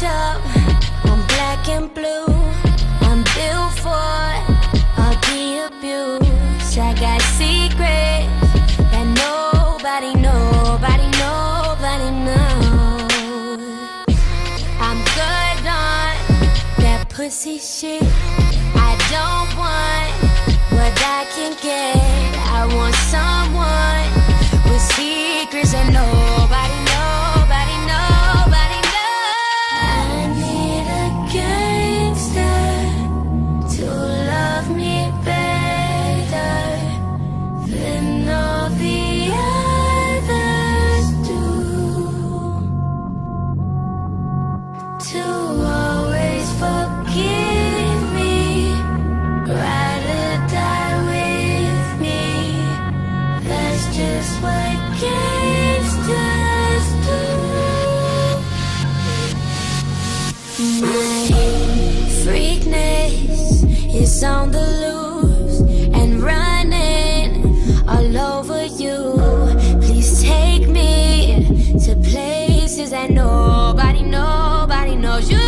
up, I'm black and blue. I'm built for all the abuse. I got secrets that nobody knows. I'm good on that pussy shit. I don't want what I can get. I want someone with secrets that nobody knows. I need a gangster to love me better than all the others do. To always forgive me, ride or die with me. That's just what gangsters do. My freakness is on the loose and running all over you. Please take me to places that nobody knows. You